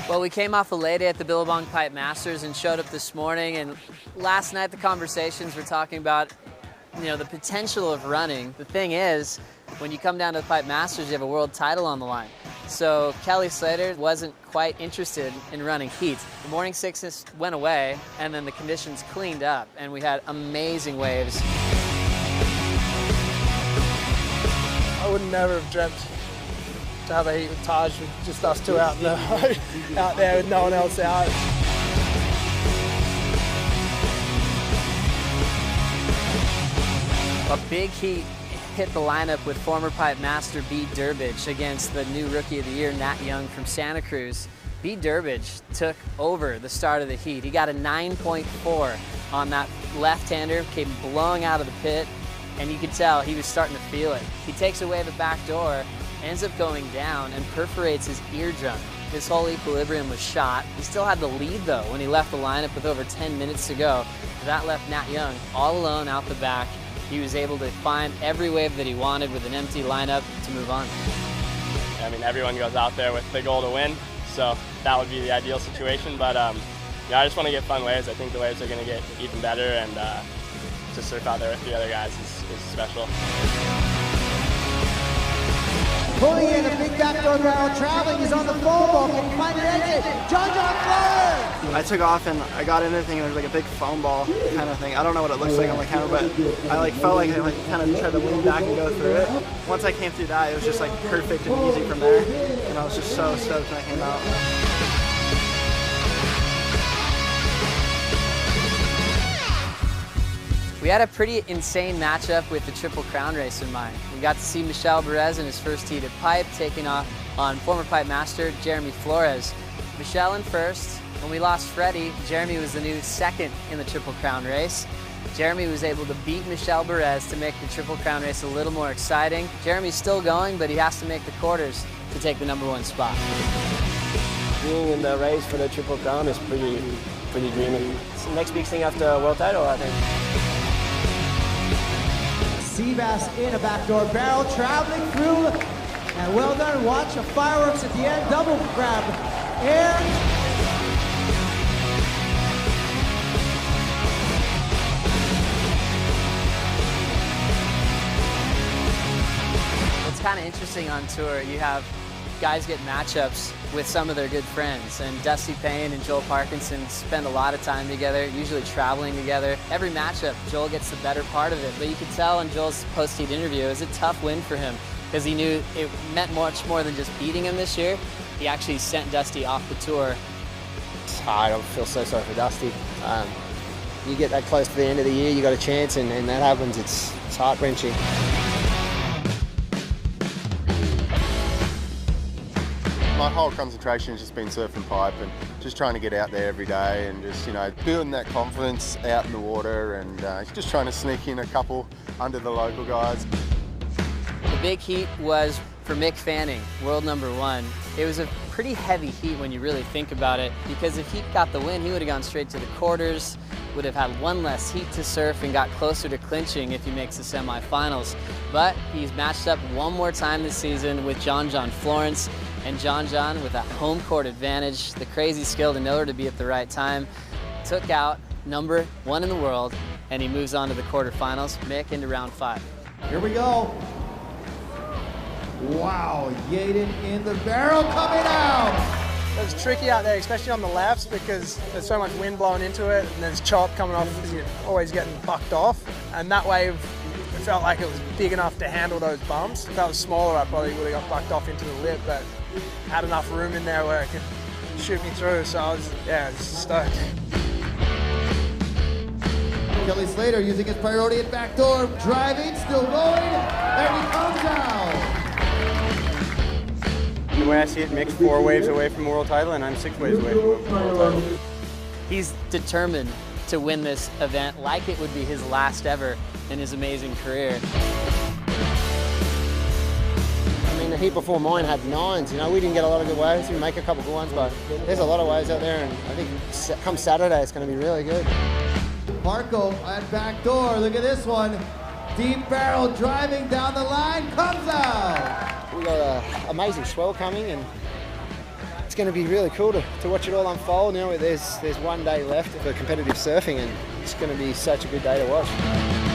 Well, we came off a late day at the Billabong Pipe Masters and showed up this morning, and last night the conversations were talking about, the potential of running. The thing is, when you come down to the Pipe Masters, you have a world title on the line. So Kelly Slater wasn't quite interested in running heats. The morning sickness went away, and then the conditions cleaned up, and we had amazing waves. I would never have dreamt to have a heat with Taj, with just us two out there with no one else out. A big heat hit the lineup with former Pipe Master B. Durbridge against the new Rookie of the Year, Nat Young from Santa Cruz. B. Durbridge took over the start of the heat. He got a 9.4 on that left-hander, came blowing out of the pit, and you could tell he was starting to feel it. He takes away the back door, ends up going down and perforates his eardrum. His whole equilibrium was shot. He still had the lead though when he left the lineup with over 10 minutes to go. That left Nat Young all alone out the back. He was able to find every wave that he wanted with an empty lineup to move on. I mean, everyone goes out there with the goal to win, so that would be the ideal situation. But I just want to get fun waves. I think the waves are going to get even better, and to surf out there with the other guys is special. Pulling in a big backdoor barrel, traveling, he's on the foam ball, can he find an exit? John Flores! I took off and I got into the thing and there was like a big foam ball kind of thing. I don't know what it looks like on the camera, but I felt like I kind of tried to lean back and go through it. Once I came through that, it was just like perfect and easy from there. And I was just so stoked when I came out. We had a pretty insane matchup with the Triple Crown race in mind. We got to see Michel Perez in his first heat at Pipe, taking off on former Pipe Master Jeremy Flores. Michel in first. When we lost Freddie, Jeremy was the new second in the Triple Crown race. Jeremy was able to beat Michel Perez to make the Triple Crown race a little more exciting. Jeremy's still going, but he has to make the quarters to take the #1 spot. Being in the race for the Triple Crown is pretty dreamy. It's the next big thing after world title, I think. Seabass in a backdoor barrel, traveling through, and well done. Watch a fireworks at the end, double grab, air. It's kind of interesting on tour. You have guys get matchups with some of their good friends, and Dusty Payne and Joel Parkinson spend a lot of time together, usually traveling together. Every matchup, Joel gets the better part of it, but you could tell in Joel's post-heat interview, it was a tough win for him because he knew it meant much more than just beating him this year. He actually sent Dusty off the tour. I don't feel so sorry for Dusty. You get that close to the end of the year, you got a chance, and that happens. It's heart-wrenching. My whole concentration has just been surfing pipe and just trying to get out there every day and just, building that confidence out in the water and just trying to sneak in a couple under the local guys. The big heat was for Mick Fanning, world #1. It was a pretty heavy heat when you really think about it, because if he got the win, he would have gone straight to the quarters, would have had one less heat to surf and got closer to clinching if he makes the semifinals. But he's matched up one more time this season with John Florence. And John, with that home court advantage, the crazy skill to know where to be at the right time, took out #1 in the world, and he moves on to the quarterfinals. Mick into round 5. Here we go. Wow, Yaden in the barrel coming out. It was tricky out there, especially on the lefts, because there's so much wind blowing into it, and there's chop coming off because you're always getting bucked off. And that wave, it felt like it was big enough to handle those bumps. If that was smaller, I probably would have got bucked off into the lip, but had enough room in there where it could shoot me through, so I was stoked. Kelly Slater using his priority at backdoor, driving, still going, and he comes out. The way I see it, Mick's 4 waves away from world title, and I'm 6 waves away from world title. He's determined to win this event like it would be his last ever in his amazing career. I mean, the heat before mine had 9s. We didn't get a lot of good waves. We make a couple good ones, but there's a lot of waves out there, and I think come Saturday, it's going to be really good. Marco at backdoor, look at this one. Deep barrel driving down the line, comes out. We got an amazing swell coming, and it's going to be really cool to watch it all unfold. You know, there's one day left for competitive surfing, and it's going to be such a good day to watch.